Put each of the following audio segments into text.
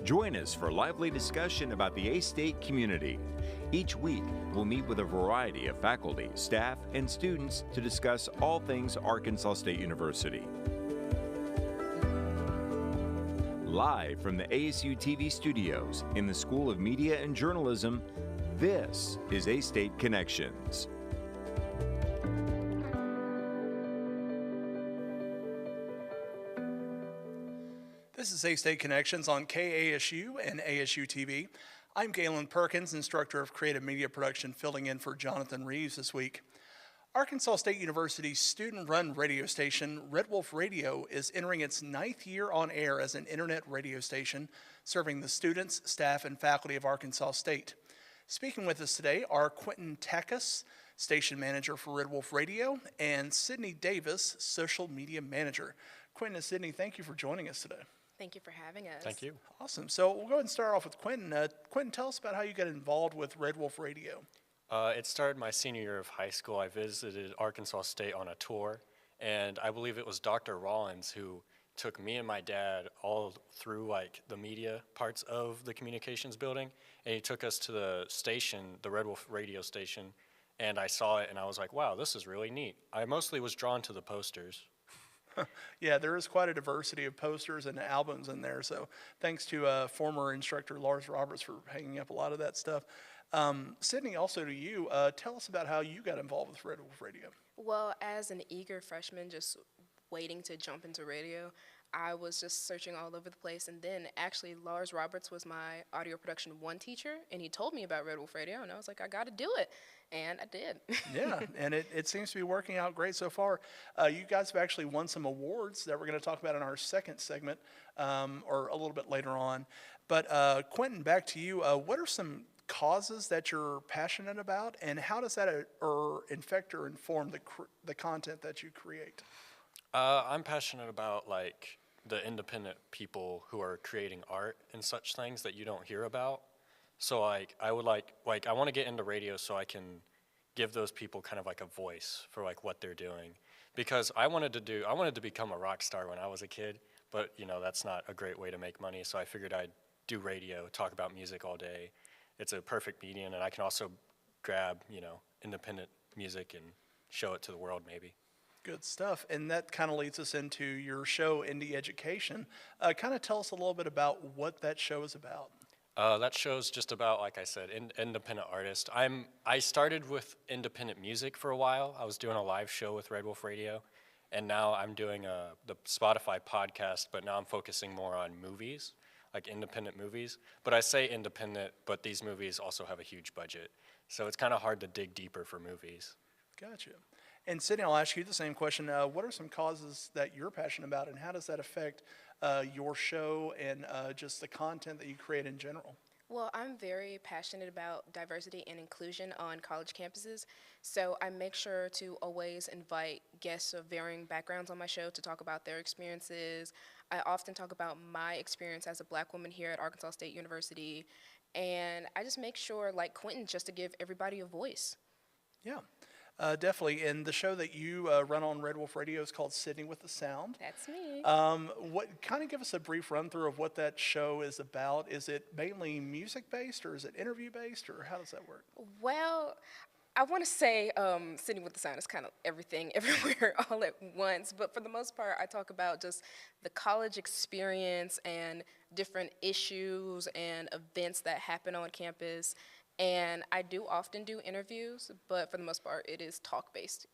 Join us for lively discussion about the A-State community. Each week, we'll meet with a variety of faculty, staff, and students to discuss all things Arkansas State University. Live from the ASU-TV studios in the School of Media and Journalism, this is A-State Connections. This is A-State Connections on KASU and ASU-TV. I'm Galen Perkins, Instructor of Creative Media Production, filling in for Jonathan Reeves this week. Arkansas State University's student-run radio station, Red Wolf Radio, is entering its 9th year on air as an internet radio station, serving the students, staff, and faculty of Arkansas State. Speaking with us today are Quentin Takacs, Station Manager for Red Wolf Radio, and Sydney Davis, Social Media Manager. Quentin and Sydney, thank you for joining us today. Thank you for having us. Thank you. Awesome. So we'll go ahead and start off with Quentin. Quentin, tell us about how you got involved with Red Wolf Radio. It started my senior year of high school. I visited Arkansas State on a tour, and I believe it was Dr. Rollins who took me and my dad all through like the media parts of the communications building, and he took us to the station, the Red Wolf radio station, and I saw it and I was like, wow, this is really neat. I mostly was drawn to the posters. Yeah, there is quite a diversity of posters and albums in there. So thanks to former instructor Lars Roberts for hanging up a lot of that stuff. Sydney, also to you, tell us about how you got involved with Red Wolf Radio. Well, as an eager freshman just waiting to jump into radio, I was just searching all over the place, and then actually Lars Roberts was my audio production 1 teacher, and he told me about Red Wolf Radio, and I was like, I got to do it, and I did. Yeah, and it seems to be working out great so far. You guys have actually won some awards that we're going to talk about in our second segment, or a little bit later on. But Quentin, back to you. What are some causes that you're passionate about, and how does that infect or inform the content that you create? I'm passionate about like the independent people who are creating art and such things that you don't hear about. So like I would like I want to get into radio so I can give those people kind of like a voice for like what they're doing, because I wanted to become a rock star when I was a kid, but you know that's not a great way to make money. So I figured I'd do radio, talk about music all day. It's a perfect medium, and I can also grab independent music and show it to the world maybe. Good stuff. And that kind of leads us into your show, Indie Education. Kind of tell us a little bit about what that show is about. That show's just about, like I said, independent artist. I started with independent music for a while. I was doing a live show with Red Wolf Radio, and now I'm doing the Spotify podcast, but now I'm focusing more on movies, like independent movies. But I say independent, but these movies also have a huge budget. So it's kind of hard to dig deeper for movies. Gotcha. And Sydney, I'll ask you the same question. What are some causes that you're passionate about, and how does that affect your show and just the content that you create in general? Well, I'm very passionate about diversity and inclusion on college campuses, so I make sure to always invite guests of varying backgrounds on my show to talk about their experiences. I often talk about my experience as a Black woman here at Arkansas State University, and I just make sure, like Quentin, just to give everybody a voice. Yeah. Definitely. And the show that you run on Red Wolf Radio is called Sydney with the Sound. That's me. What kind of give us a brief run through of what that show is about? Is it mainly music based, or is it interview based, or how does that work? Well, I want to say Sydney with the Sound is kind of everything, everywhere, all at once. But for the most part, I talk about just the college experience and different issues and events that happen on campus. And I do often do interviews, but for the most part, it is talk-based.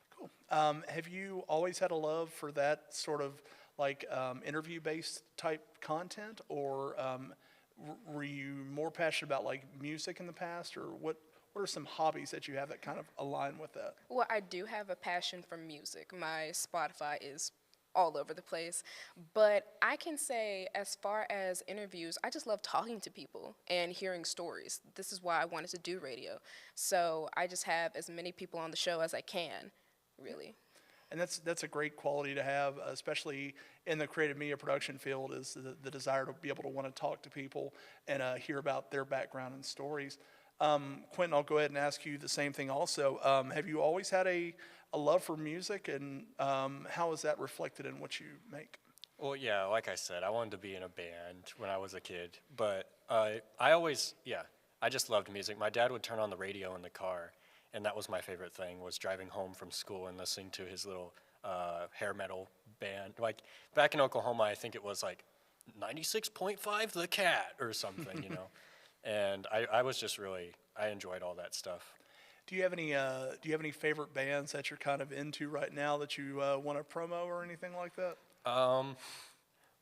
Cool. Have you always had a love for that sort of like interview-based type content, or were you more passionate about like music in the past, or what are some hobbies that you have that kind of align with that? Well, I do have a passion for music. My Spotify is all over the place. But I can say, as far as interviews, I just love talking to people and hearing stories. This is why I wanted to do radio. So I just have as many people on the show as I can, really. And that's a great quality to have, especially in the creative media production field, is the desire to be able to want to talk to people and hear about their background and stories. Quentin, I'll go ahead and ask you the same thing also. Have you always had a love for music, and how is that reflected in what you make? Well, yeah, like I said, I wanted to be in a band when I was a kid, but I just loved music. My dad would turn on the radio in the car, and that was my favorite thing, was driving home from school and listening to his little hair metal band. Like, back in Oklahoma, I think it was like 96.5 The Cat or something, you know? And I was just really, I enjoyed all that stuff. Do you have any favorite bands that you're kind of into right now that you want to promo or anything like that?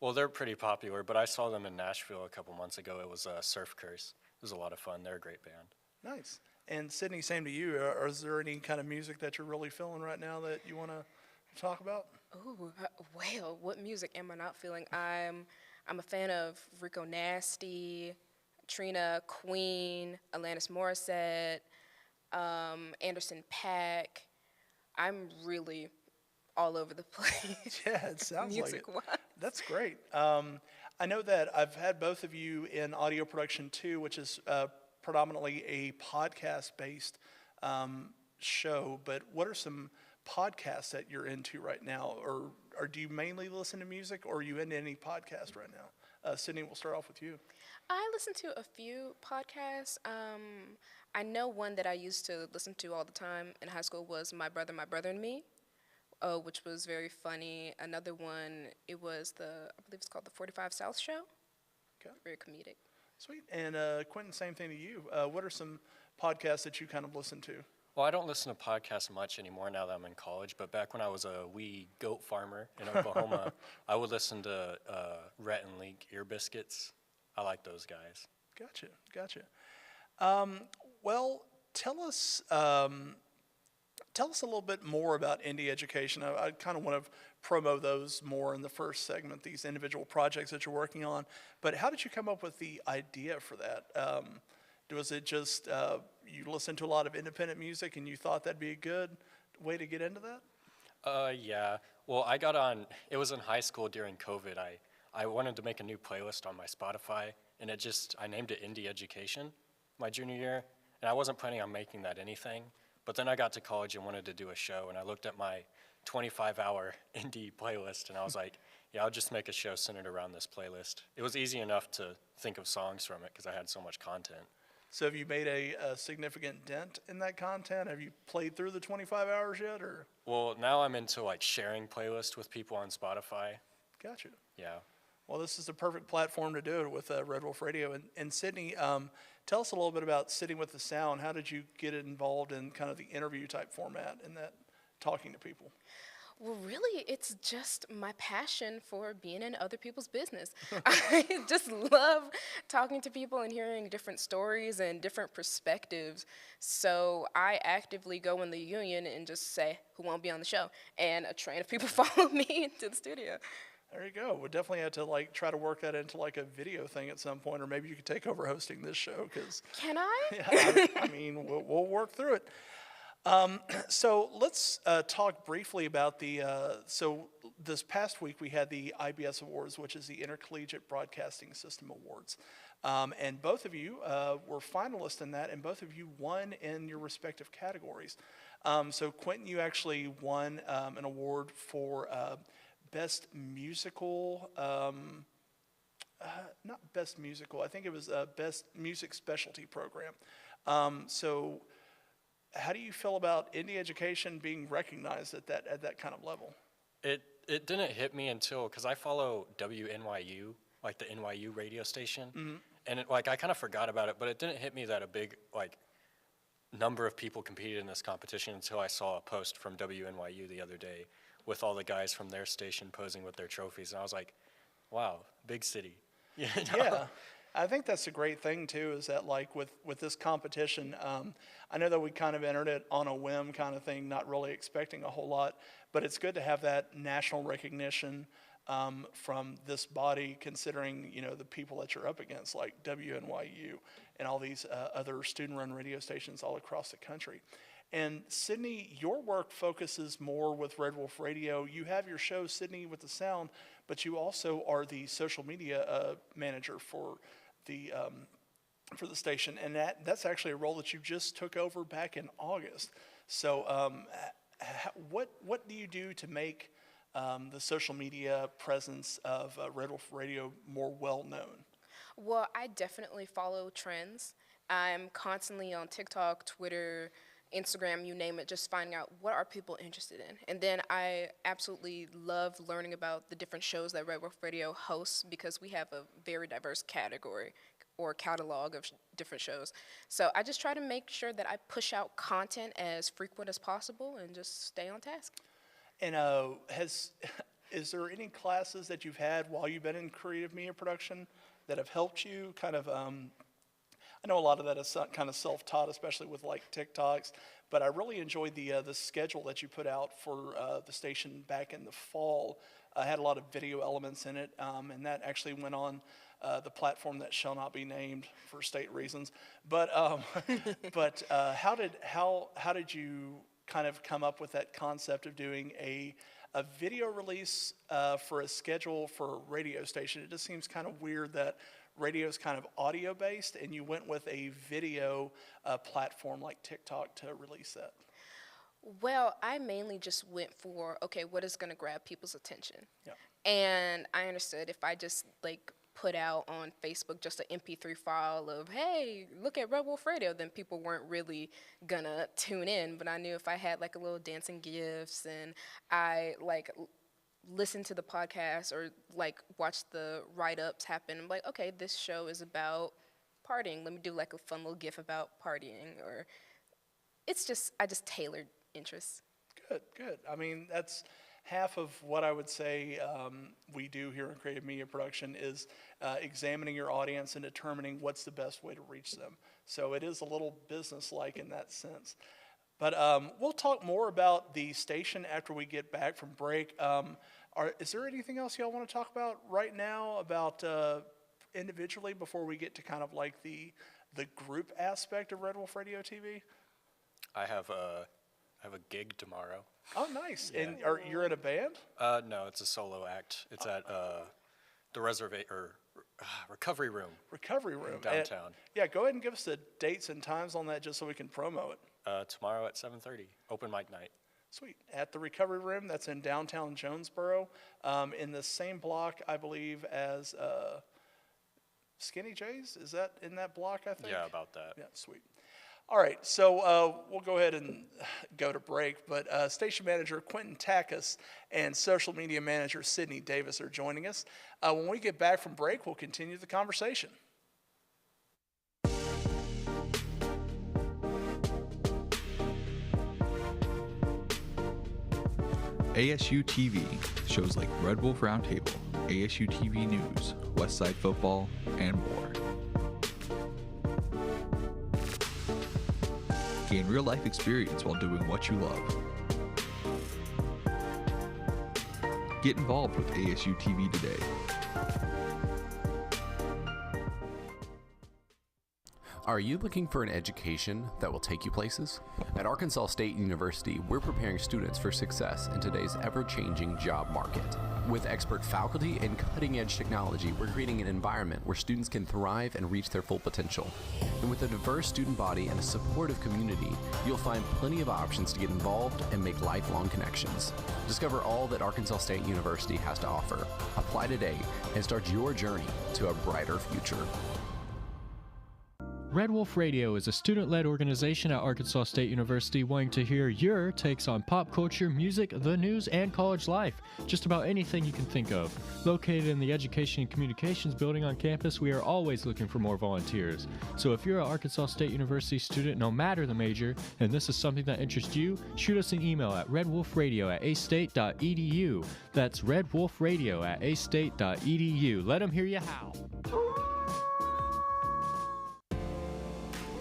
Well, they're pretty popular, but I saw them in Nashville a couple months ago. It was Surf Curse. It was a lot of fun. They're a great band. Nice. And Sydney, same to you. Is there any kind of music that you're really feeling right now that you want to talk about? Ooh, well, what music am I not feeling? I'm a fan of Rico Nasty, Trina, Queen, Alanis Morissette, Anderson .Paak. I'm really all over the place. Yeah, it sounds like it. Music-wise. That's great. I know that I've had both of you in audio production too, which is predominantly a podcast-based show. But what are some podcasts that you're into right now, or do you mainly listen to music, or are you into any podcast right now? Sydney, we'll start off with you. I listen to a few podcasts. I know one that I used to listen to all the time in high school was My Brother and Me, which was very funny. Another one, I believe it's called the 45 South Show. Okay. Very comedic. Sweet. And Quentin, same thing to you. What are some podcasts that you kind of listen to? Well, I don't listen to podcasts much anymore now that I'm in college, but back when I was a wee goat farmer in Oklahoma, I would listen to Rhett and Link Ear Biscuits. I like those guys. Gotcha. Well, tell us a little bit more about indie education. I kind of want to promo those more in the first segment, these individual projects that you're working on. But how did you come up with the idea for that? Was it just you listened to a lot of independent music and you thought that'd be a good way to get into that? Yeah. Well, it was in high school during COVID. I wanted to make a new playlist on my Spotify, and I named it Indie Education my junior year, and I wasn't planning on making that anything. But then I got to college and wanted to do a show, and I looked at my 25-hour indie playlist, and I was like, yeah, I'll just make a show centered around this playlist. It was easy enough to think of songs from it because I had so much content. So have you made a significant dent in that content? Have you played through the 25 hours yet, or? Well, now I'm into like sharing playlists with people on Spotify. Gotcha. Yeah. Well, this is the perfect platform to do it with Red Wolf Radio. And Sydney, tell us a little bit about Sitting with the Sound. How did you get involved in kind of the interview type format and that talking to people? Well, really, it's just my passion for being in other people's business. I just love talking to people and hearing different stories and different perspectives. So I actively go in the union and just say, who won't be on the show? And a train of people follow me into the studio. There you go. We'll definitely have to try to work that into a video thing at some point, or maybe you could take over hosting this show. Can I? Yeah, I mean, we'll work through it. So let's talk briefly about so this past week we had the IBS Awards, which is the Intercollegiate Broadcasting System Awards. And both of you were finalists in that, and both of you won in your respective categories. So Quentin, you actually won an award for Best Musical, not Best Musical, I think it was Best Music Specialty Program. So how do you feel about indie education being recognized at that kind of level? It didn't hit me until, because I follow WNYU, like the NYU radio station, and I kind of forgot about it, but it didn't hit me that a big number of people competed in this competition until I saw a post from WNYU the other day with all the guys from their station posing with their trophies, and I was like, wow, big city. You know? Yeah. I think that's a great thing too, is that with this competition, I know that we kind of entered it on a whim kind of thing, not really expecting a whole lot, but it's good to have that national recognition from this body, considering the people that you're up against, like WNYU and all these other student-run radio stations all across the country. And Sydney, your work focuses more with Red Wolf Radio. You have your show, Sydney with the Sound, but you also are the social media manager for the station, and that's actually a role that you just took over back in August. So, what do you do to make the social media presence of Red Wolf Radio more well known? Well, I definitely follow trends. I'm constantly on TikTok, Twitter, Instagram, you name it, just finding out what are people interested in. And then I absolutely love learning about the different shows that Red Wolf Radio hosts because we have a very diverse category or catalog of different shows. So I just try to make sure that I push out content as frequent as possible and just stay on task. And is there any classes that you've had while you've been in creative media production that have helped you kind of, I know a lot of that is kind of self-taught, especially with like TikToks, but I really enjoyed the schedule that you put out for the station back in the fall. Had a lot of video elements in it, and that actually went on the platform that shall not be named for state reasons. But how did you kind of come up with that concept of doing a video release for a schedule for a radio station? It just seems kind of weird that radio is kind of audio based and you went with a video platform like TikTok to release that. Well, I mainly just went for, okay, what is going to grab people's attention? Yeah. And I understood if I just like put out on Facebook just an MP3 file of, hey, look at Red Wolf Radio, then people weren't really gonna tune in. But I knew if I had like a little dancing gifs and I like listened to the podcast or like watch the write-ups happen, I'm like, okay, this show is about partying. Let me do like a fun little gif about partying. Or it's just, I just tailored interests. Good. I mean, that's half of what I would say we do here in creative media production is examining your audience and determining what's the best way to reach them. So it is a little business-like in that sense. But we'll talk more about the station after we get back from break. Is there anything else y'all want to talk about right now about individually before we get to kind of like the group aspect of Red Wolf Radio TV? I have a gig tomorrow. Oh, nice. Yeah. And you're in a band? No, it's a solo act. It's at the recovery room. Recovery room. Downtown. Yeah, go ahead and give us the dates and times on that just so we can promo it. Tomorrow at 7:30, open mic night. Sweet. At the recovery room, that's in downtown Jonesboro, in the same block, I believe, as Skinny J's. Is that in that block, I think? Yeah, about that. Yeah, sweet. All right, so we'll go ahead and go to break, but station manager Quentin Takis and social media manager Sydney Davis are joining us. When we get back from break, we'll continue the conversation. ASU-TV, shows like Red Wolf Roundtable, ASU-TV News, Westside Football, and more. Gain real-life experience while doing what you love. Get involved with ASU-TV today. Are you looking for an education that will take you places? At Arkansas State University, we're preparing students for success in today's ever-changing job market. With expert faculty and cutting-edge technology, we're creating an environment where students can thrive and reach their full potential. And with a diverse student body and a supportive community, you'll find plenty of options to get involved and make lifelong connections. Discover all that Arkansas State University has to offer. Apply today and start your journey to a brighter future. Red Wolf Radio is a student-led organization at Arkansas State University wanting to hear your takes on pop culture, music, the news, and college life. Just about anything you can think of. Located in the Education and Communications building on campus, we are always looking for more volunteers. So if you're an Arkansas State University student, no matter the major, and this is something that interests you, shoot us an email at redwolfradio@astate.edu. That's redwolfradio@astate.edu. Let them hear you howl.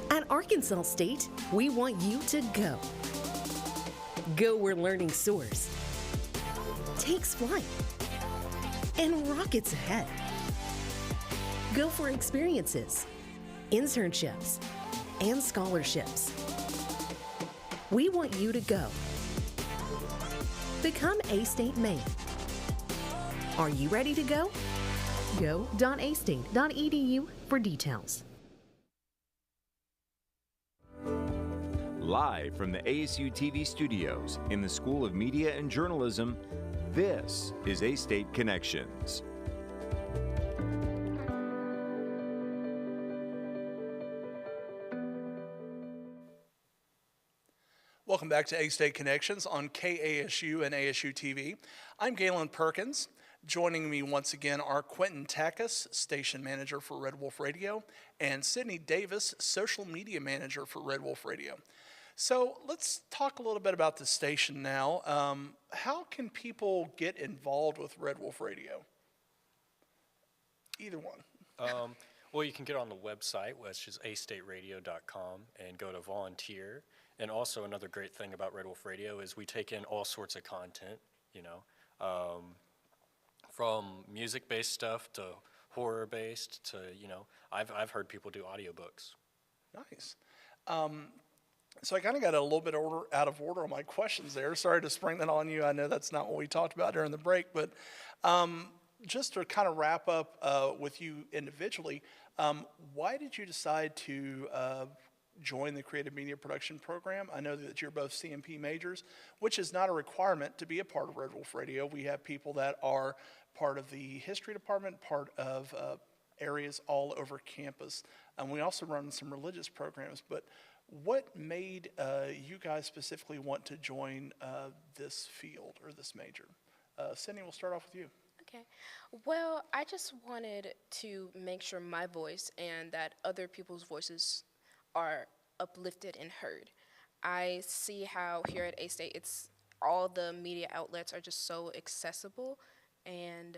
At Arkansas State, we want you to go. Go where learning soars, takes flight, and rockets ahead. Go for experiences, internships, and scholarships. We want you to go. Become A-State Maine. Are you ready to go? Go.astate.edu for details. Live from the ASU-TV studios in the School of Media and Journalism, This is A-State Connections. Welcome back to A-State Connections on KASU and ASU-TV. I'm Galen Perkins. Joining me once again are Quentin Takis, Station Manager for Red Wolf Radio, and Sydney Davis, Social Media Manager for Red Wolf Radio. So let's talk a little bit about the station now. How can people get involved with Red Wolf Radio? Either one. Well, you can get on the website, which is astateradio.com, and go to volunteer. And also another great thing about Red Wolf Radio is we take in all sorts of content, from music-based stuff to horror-based to, I've heard people do audiobooks. Nice. So I kind of got a little bit out of order on my questions there. Sorry to spring that on you. I know that's not what we talked about during the break, but just to kind of wrap up with you individually, why did you decide to join the Creative Media Production Program? I know that you're both CMP majors, which is not a requirement to be a part of Red Wolf Radio. We have people that are part of the history department, part of areas all over campus. And we also run some religious programs, but what made you guys specifically want to join this field or this major? Sydney, we'll start off with you. Okay. Well, I just wanted to make sure my voice and that other people's voices are uplifted and heard. I see how here at A-State, all the media outlets are just so accessible, and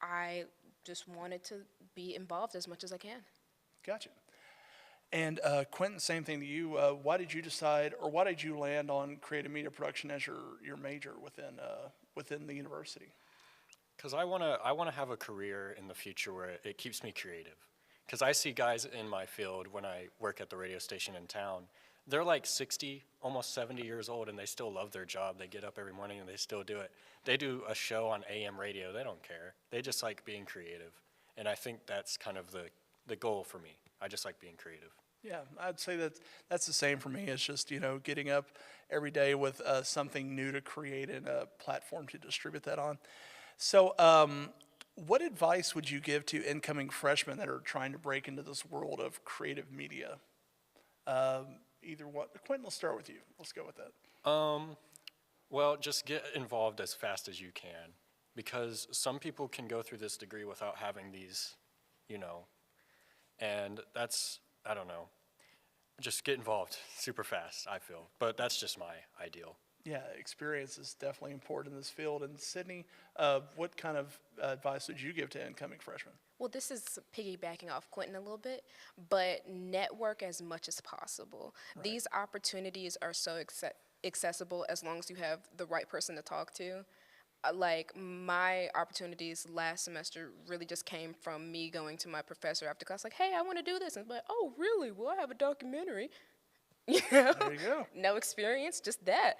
I just wanted to be involved as much as I can. Gotcha. And Quentin, same thing to you. Why did you decide, or why did you land on creative media production as your major within the university? Because I wanna have a career in the future where it keeps me creative. Because I see guys in my field when I work at the radio station in town, they're like 60, almost 70 years old, and they still love their job. They get up every morning and they still do it. They do a show on AM radio. They don't care. They just like being creative. And I think that's kind of the goal for me. I just like being creative. Yeah, I'd say that's the same for me. It's just, getting up every day with something new to create and a platform to distribute that on. So what advice would you give to incoming freshmen that are trying to break into this world of creative media? Either one. Quentin, let's start with you. Let's go with that. Well, just get involved as fast as you can, because some people can go through this degree without having these, and that's, I don't know. Just get involved super fast, I feel. But that's just my ideal. Yeah, experience is definitely important in this field. And Sydney, what kind of advice would you give to incoming freshmen? Well, this is piggybacking off Quentin a little bit, but network as much as possible. Right. These opportunities are so accessible as long as you have the right person to talk to. Like, my opportunities last semester really just came from me going to my professor after class, like, hey, I want to do this. And like, oh, really? Well, I have a documentary. There you go. No experience, just that.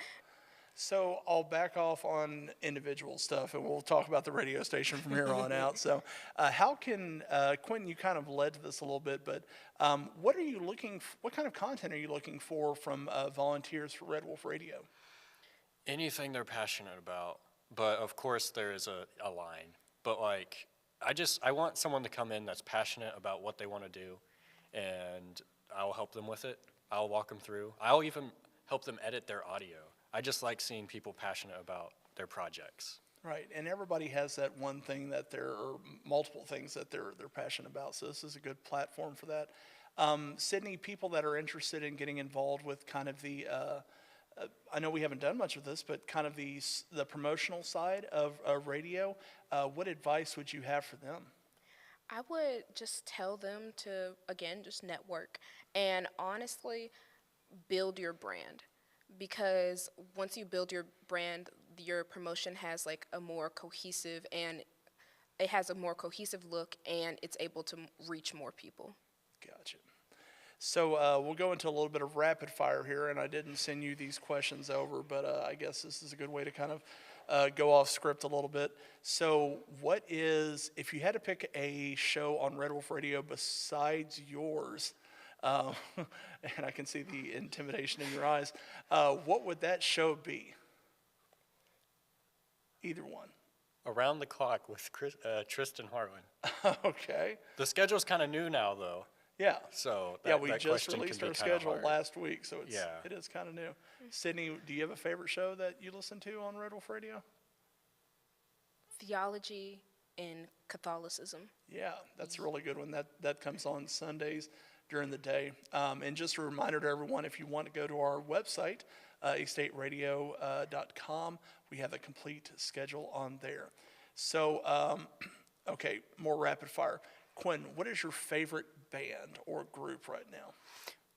So I'll back off on individual stuff, and we'll talk about the radio station from here on out. So how can, Quentin, you kind of led to this a little bit, but what kind of content are you looking for from volunteers for Red Wolf Radio? Anything they're passionate about. But of course there is a line. But like, I want someone to come in that's passionate about what they want to do, and I'll help them with it. I'll walk them through. I'll even help them edit their audio. I just like seeing people passionate about their projects. Right, and everybody has that one thing or multiple things that they're passionate about, so this is a good platform for that. Sydney, people that are interested in getting involved with kind of the, I know we haven't done much of this, but kind of the promotional side of radio, what advice would you have for them? I would just tell them to, again, just network and honestly build your brand. Because once you build your brand, your promotion has like a more cohesive look, and it's able to reach more people. Gotcha. So we'll go into a little bit of rapid fire here, and I didn't send you these questions over, but I guess this is a good way to kind of go off script a little bit. So if you had to pick a show on Red Wolf Radio besides yours, and I can see the intimidation in your eyes, what would that show be? Either one. Around the clock with Tristan Harwin. Okay. The schedule's kind of new now, though. Yeah. So Yeah, we that just question released can our be kinda schedule hard. last week, so Yeah. it is kind of new. Sydney, do you have a favorite show that you listen to on Red Wolf Radio? Theology and Catholicism. Yeah, that's a really good one. That comes on Sundays during the day. And just a reminder to everyone, if you want to go to our website, astateradio.com, we have a complete schedule on there. So, okay, more rapid fire. Quinn, what is your favorite band or group right now?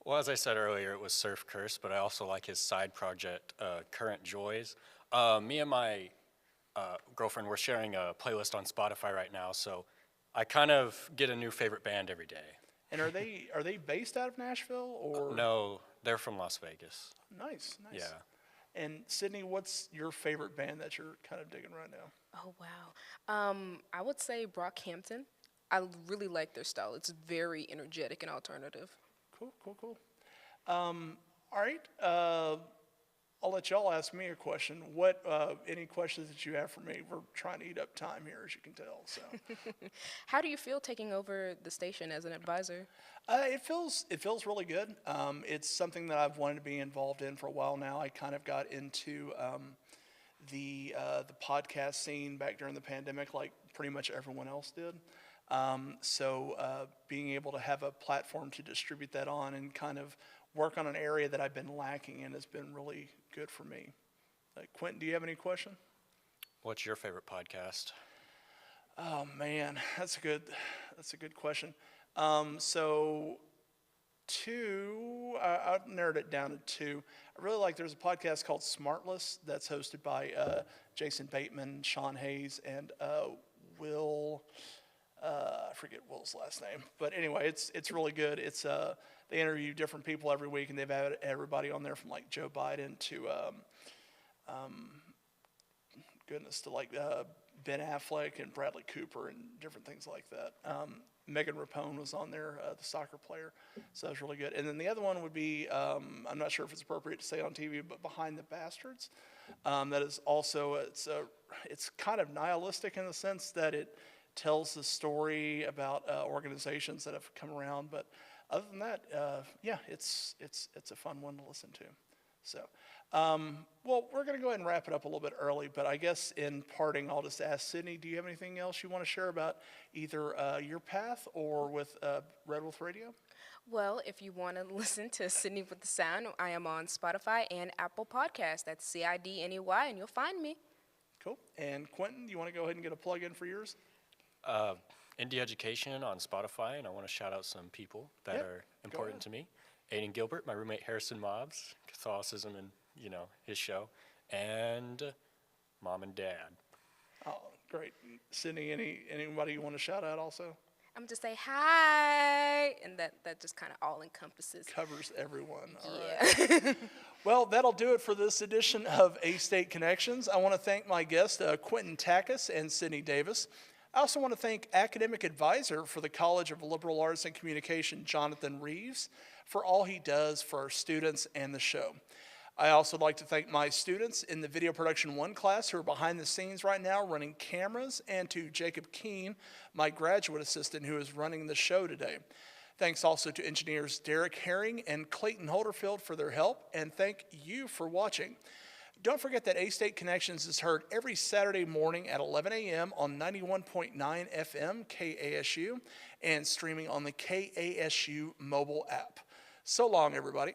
Well, as I said earlier, it was Surf Curse, but I also like his side project, Current Joys. Me and my girlfriend, we're sharing a playlist on Spotify right now, so I kind of get a new favorite band every day. And are they based out of Nashville or? No, they're from Las Vegas. Nice. Yeah. And Sydney, what's your favorite band that you're kind of digging right now? Oh, wow. I would say Brockhampton. I really like their style. It's very energetic and alternative. Cool. All right. I'll let y'all ask me a question. What any questions that you have for me? We're trying to eat up time here, as you can tell. So, How do you feel taking over the station as an advisor? it feels really good. It's something that I've wanted to be involved in for a while now. I kind of got into the podcast scene back during the pandemic, like pretty much everyone else did. So being able to have a platform to distribute that on and kind of work on an area that I've been lacking in has been really good for me. Quentin, do you have any question? What's your favorite podcast? Oh man, that's a good question. So two, I narrowed it down to two. I really like, there's a podcast called Smartless that's hosted by Jason Bateman, Sean Hayes, and Will, I forget Will's last name, but anyway, it's really good. It's they interview different people every week, and they've had everybody on there from like Joe Biden to to like Ben Affleck and Bradley Cooper and different things like that. Megan Rapone was on there, the soccer player, so that was really good. And then the other one would be, I'm not sure if it's appropriate to say on TV, but Behind the Bastards. That is also, it's kind of nihilistic in the sense that it tells the story about organizations that have come around. But other than that, yeah, it's a fun one to listen to. So, well, we're going to go ahead and wrap it up a little bit early, but I guess in parting, I'll just ask Sydney, do you have anything else you want to share about either your path or with Red Wolf Radio? Well, if you want to listen to Sydney with the Sound, I am on Spotify and Apple Podcasts. That's CIDNEY, and you'll find me. Cool. And Quentin, you want to go ahead and get a plug in for yours? Indie Education on Spotify, and I want to shout out some people that are important to me. Aiden Gilbert, my roommate Harrison Mobbs, Catholicism and, his show, and Mom and Dad. Oh, great. Sydney, anybody you want to shout out also? I'm just say hi, and that just kind of all encompasses. Covers everyone. All Yeah. right. Well, that'll do it for this edition of A-State Connections. I want to thank my guests, Quentin Takis and Sydney Davis. I also want to thank Academic Advisor for the College of Liberal Arts and Communication, Jonathan Reeves, for all he does for our students and the show. I also like to thank my students in the Video Production 1 class who are behind the scenes right now running cameras, and to Jacob Keene, my graduate assistant who is running the show today. Thanks also to engineers Derek Herring and Clayton Holderfield for their help, and thank you for watching. Don't forget that A-State Connections is heard every Saturday morning at 11 a.m. on 91.9 FM KASU and streaming on the KASU mobile app. So long, everybody.